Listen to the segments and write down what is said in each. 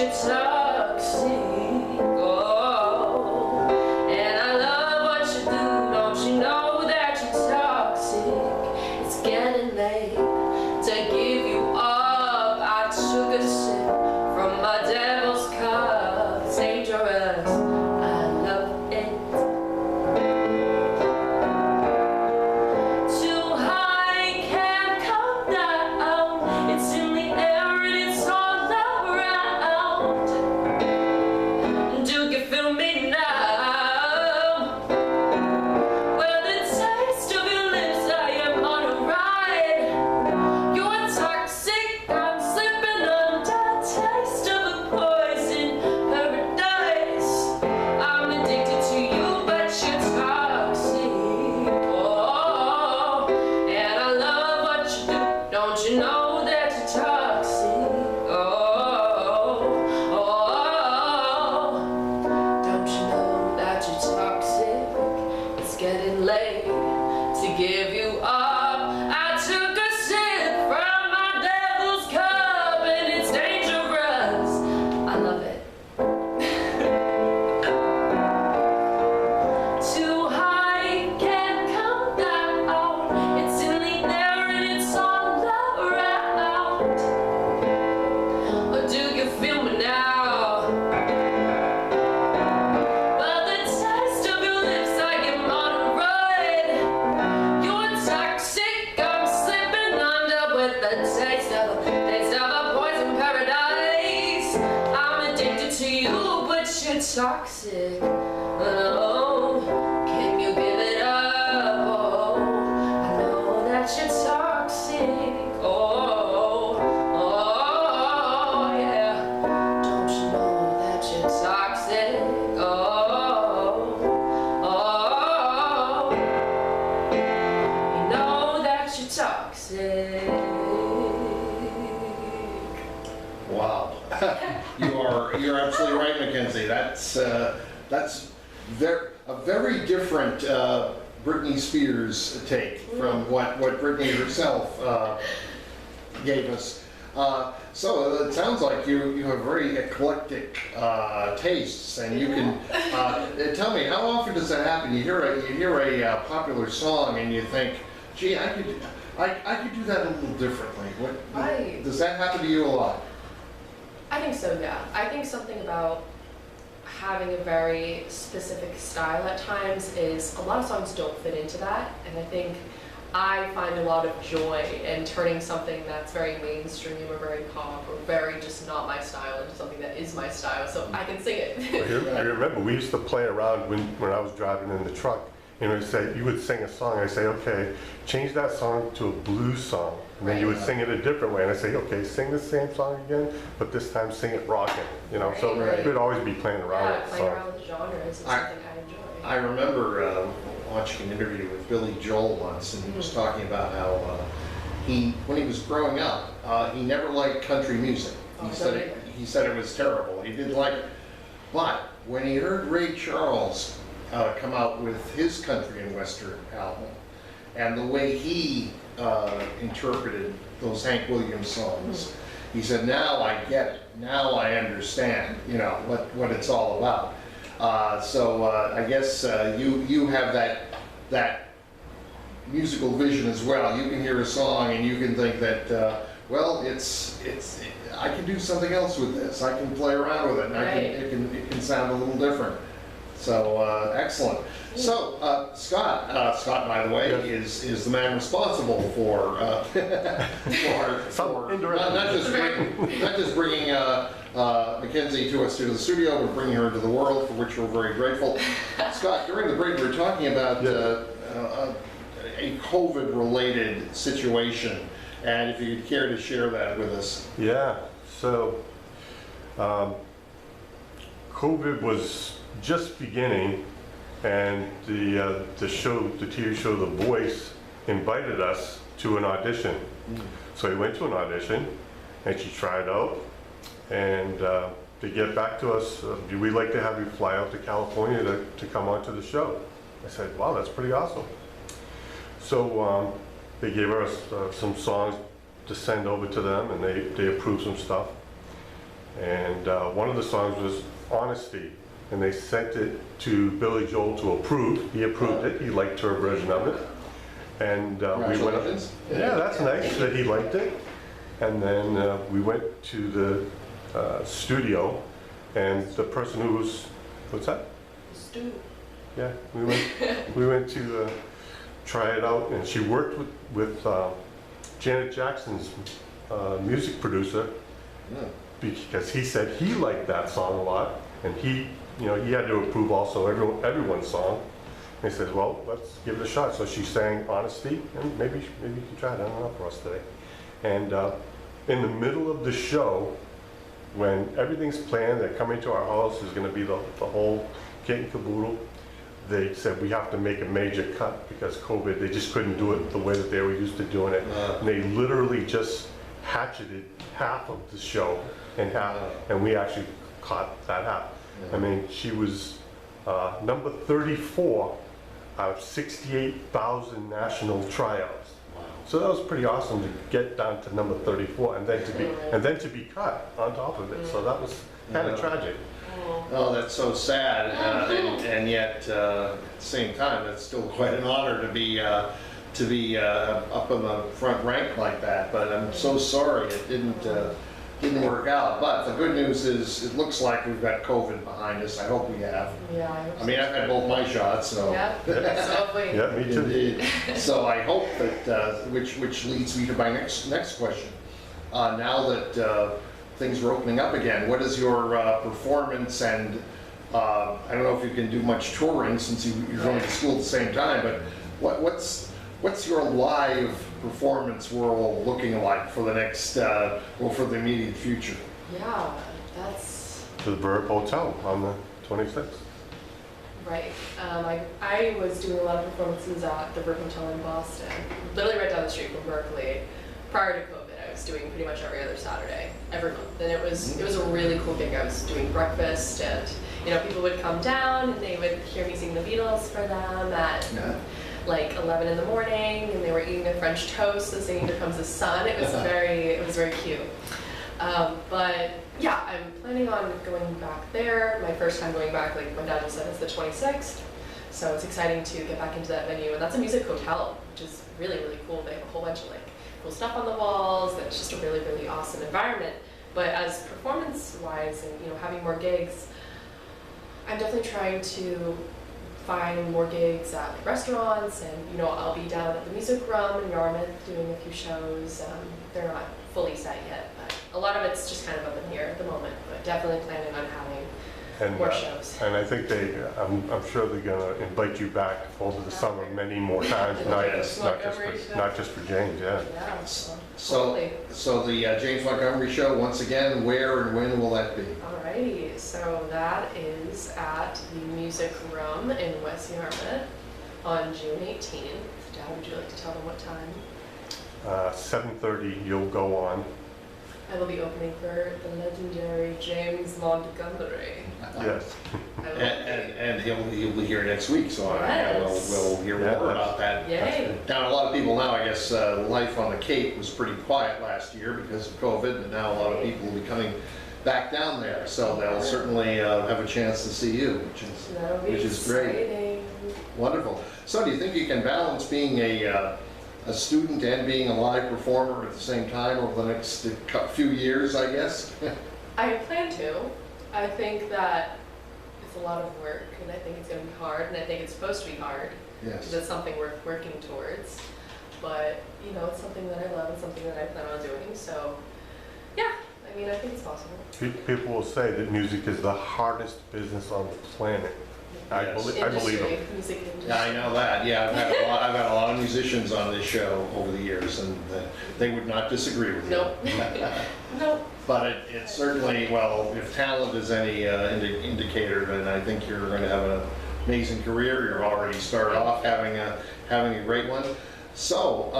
you're toxic. Oh, and I love what you do. Don't you know that you're toxic? It's getting late to give you up. I took a sip from my devil's cup. It's dangerous. I love it. Too high, can't come down. It's in the air and it's all around. Do you feel me now? Well, the taste of your lips, I am on a ride. You're toxic, I'm slipping under. Taste of a poison paradise. I'm addicted to you, but you're toxic. Oh, and I love what you do. Don't you know that you're toxic? Oh, oh, don't you know that you're toxic? It's getting late to give you up. I took a sip from my devil's cup and it's dangerous. I love it. Too high, can't come down. It's in the air and it's all around. Or do you feel me now? Well, the taste of your lips, I am on a ride. You're toxic, I'm slipping under with the taste of a poison paradise. I'm addicted to you, but you're toxic. Oh, can you give it up? Oh, I know that you're toxic. Oh, oh, yeah. Don't you know that you're toxic? Oh, oh, you know that you're toxic. Wow. You're absolutely right, Mackenzie. That's a very different Britney Spears take from what Britney herself gave us. So it sounds like you have very eclectic tastes, and you can tell me, how often does that happen? You hear a popular song and you think, gee, I could do that a little differently. Does that happen to you a lot? I think so, yeah. I think something about having a very specific style at times is a lot of songs don't fit into that, and I think I find a lot of joy in turning something that's very mainstream or very pop or very just not my style into something that is my style, so I can sing it. I remember we used to play around when I was driving in the truck, and you would sing a song. I say, okay, change that song to a blues song, and then you would sing it a different way. And I say, okay, sing the same song again, but this time sing it rocking. So we'd always be playing around with playing around with genres is something I enjoy. I remember watching an interview with Billy Joel once, and he was talking about how when he was growing up, he never liked country music. He said it was terrible. He didn't like it. But when he heard Ray Charles come out with his country and western album, and the way he interpreted those Hank Williams songs, he said, now I get it. Now I understand, what it's all about. So I guess you have that musical vision as well. You can hear a song and you can think that, well, I can do something else with this. I can play around with it, and it can sound a little different. So excellent. So Scott, by the way, is the man responsible for not just bringing Mackenzie to us to the studio, but bringing her into the world, for which we're very grateful. Scott, during the break, we were talking about a COVID-related situation, and if you'd care to share that with us. Yeah. So COVID was just beginning, and the TV show The Voice invited us to an audition. So we went to an audition, and she tried out, and they get back to us, we'd like to have you fly out to California to come onto the show. I said, wow, that's pretty awesome. So they gave us some songs to send over to them, and they approved some stuff. And one of the songs was Honesty. And they sent it to Billy Joel to approve. He approved it. He liked her version of it. And we went. Congratulations. Yeah, that's nice that he liked it. And then we went to the studio, and the person who was, what's that? Stu. Yeah, we went to try it out, and she worked with Janet Jackson's music producer, Yeah. because he said he liked that song a lot, and he had to approve also everyone's song. And he said, well, let's give it a shot. So she sang Honesty, and maybe you can try it. I don't know for us today. And in the middle of the show, when everything's planned, they're coming to our house, there's going to be the whole kit and caboodle. They said we have to make a major cut because COVID, they just couldn't do it the way that they were used to doing it. And they literally just hatcheted half of the show in half, and we actually caught that half. I mean, she was number 34 out of 68,000 national tryouts. So that was pretty awesome to get down to number 34 and then to be cut on top of it. So that was kind of tragic. Oh, that's so sad, and yet at the same time, it's still quite an honor to be up in the front rank like that. But I'm so sorry it didn't work out. But the good news is it looks like we've got COVID behind us. I hope we have. Yeah, I hope I mean, I've had both my shots, so. Yeah, so hopefully. Yeah, me too. Indeed. So I hope that, which leads me to my next question. Now that things are opening up again, what is your performance, and I don't know if you can do much touring since you're going to school at the same time, but what's your live performance world looking like for the next, for the immediate future? Yeah, that's To the Burke Hotel on the 26th. right. I was doing a lot of performances at the Berklee Hotel in Boston, literally right down the street from Berklee. Prior to COVID, I was doing pretty much every other Saturday, every month, and it was a really cool gig. I was doing breakfast, and people would come down and they would hear me sing the Beatles for them at like 11 in the morning, and they were eating their French toast and singing "Here Comes the Sun." It was very cute. But yeah, I'm planning on going back there. My first time going back, like my dad just said, it's the 26th. So it's exciting to get back into that venue. And that's a music hotel, which is really, really cool. They have a whole bunch of like cool stuff on the walls. It's just a really, really awesome environment. But as performance-wise and having more gigs, I'm definitely trying to find more gigs at restaurants, and I'll be down at the Music Room in Yarmouth doing a few shows. They're not fully set yet, but a lot of it's just kind of up in here at the moment, but definitely planning on having more shows. And I think I'm sure they're going to invite you back over the summer many more times, not just for James, yeah. Yeah, So the James Montgomery Show, once again, where and when will that be? Alrighty, so that is at the Music Room in West Yarmouth on June 18th. Dad, would you like to tell them what time? 7:30 you'll go on. I will be opening for the legendary James Montgomery. Yes. And he'll be here next week, so we'll hear more about that. Yay. Now, a lot of people now, I guess, life on the Cape was pretty quiet last year because of COVID, but now a lot of people will be coming back down there, so they'll certainly have a chance to see you, which is great. Wonderful. So do you think you can balance being a student and being a live performer at the same time over the next few years, I guess? I plan to. I think that it's a lot of work, and I think it's going to be hard, and I think it's supposed to be hard. Yes. Because it's something worth working towards. But, it's something that I love and something that I plan on doing. So, yeah, I think it's possible. People will say that music is the hardest business on the planet. I believe them. Music industry. Yeah, I know that. Yeah, I've had a lot of musicians on this show over the years, and they would not disagree with you. Nope. Nope. But it's certainly, well, if talent is any indicator, then I think you're going to have an amazing career. You're already started off having a great one. So,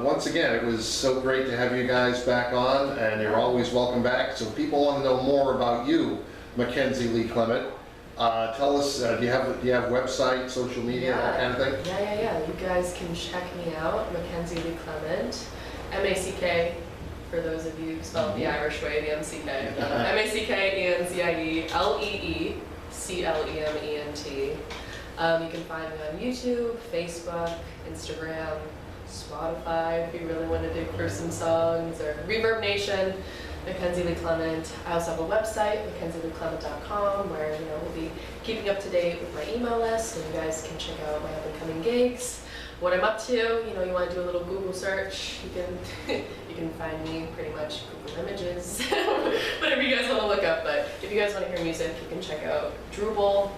once again, it was so great to have you guys back on, and you're always welcome back. So if people want to know more about you, Mackenzie Lee Clement, tell us, do you have website, social media, that kind of thing? Yeah. You guys can check me out, Mackenzie Lee Clement, for those of you who spell it the Irish way, the M-C-K. Mackenzie-Clement. You can find me on YouTube, Facebook, Instagram, Spotify if you really want to dig for some songs, or Reverb Nation, Mackenzie Lee Clement. I also have a website, mackenzieleeclement.com, where we'll be keeping up to date with my email list, and you guys can check out my up-and-coming gigs, what I'm up to. You want to do a little Google search, you can find me pretty much Google Images, whatever you guys want to look up. But if you guys want to hear music, you can check out Drupal.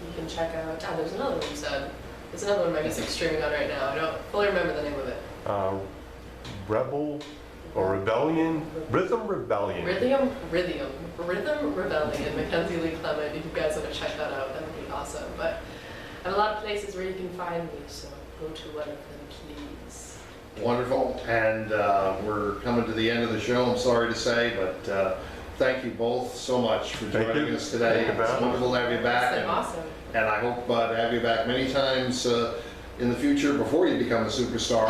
You can check out, there's another one you said. There's another one my music's streaming on right now. I don't fully remember the name of it. Rebel or Rebellion? Rhythm Rebellion. Rhythm Rebellion, Mackenzie Lee Clement. If you guys want to check that out, that would be awesome. But I have a lot of places where you can find me, so go to one of them, please. Wonderful, and we're coming to the end of the show, I'm sorry to say, but thank you both so much for joining us today. It's wonderful to have you back. It's been awesome. And I hope to have you back many times in the future before you become a superstar.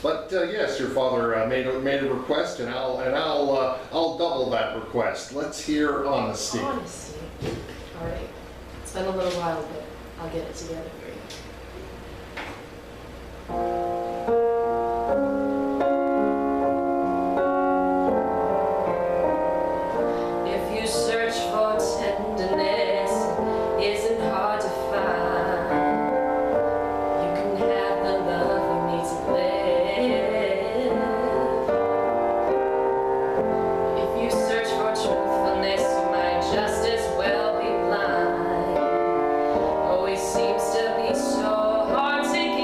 But yes, your father made a request, and I'll double that request. Let's hear Honesty. Honesty. All right. It's been a little while, but I'll get it together for you. If you search for tenderness, isn't hard to find. You can have the love you need to live. If you search for truthfulness, you might just as well be blind. Always seems to be so hard to give.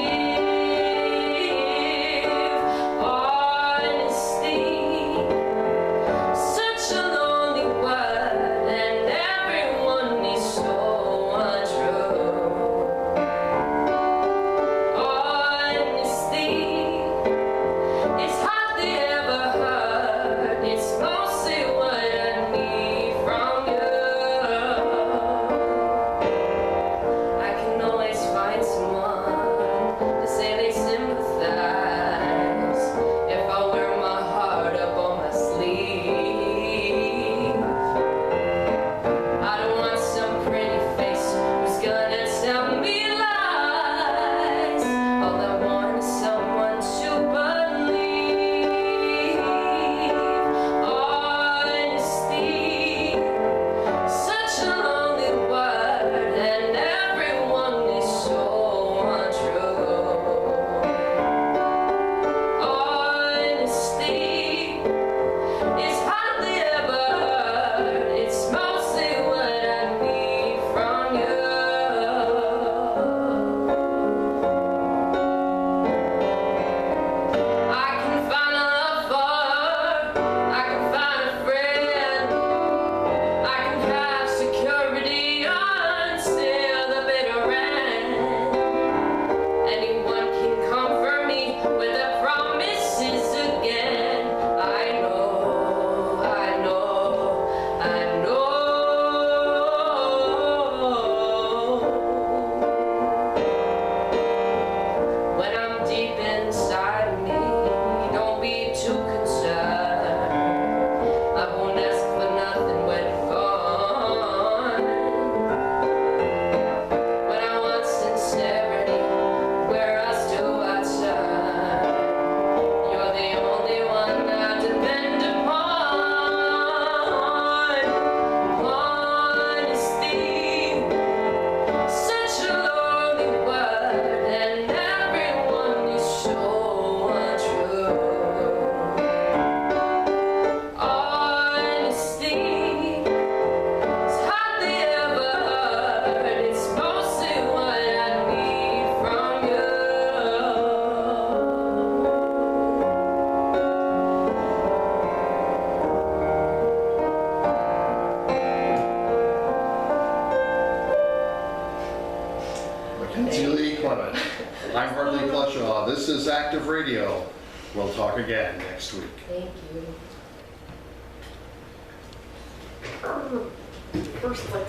Honesty, such a lonely word, and everyone is so untrue. Honesty, it's hardly ever heard. It's mostly what I need from you. I can always find someone to say they sympathize if I wear my heart up on my sleeve. I don't want some pretty face who's gonna tell me lies. All I want is someone to believe. Honesty, such a lonely word, and everyone is so untrue. Honesty, it's hardly ever heard. It's mostly what I need from you. I can find a lover, I can find a friend, I can have security until the bitter end. Anyone can comfort me with their promises again. I know. When I'm deep inside of me, don't be too concerned. I won't ask for nothing when it's gone. When I want sincerity, where else do I turn? You're the only one I depend upon. Honesty, such a lonely word, and everyone is so untrue. Honesty, it's hardly ever heard. It's mostly what I need from you. Mackenzie Lee Clement. I'm Hartley Pleshaw. This is Active Radio. We'll talk again next week. Thank you. First, like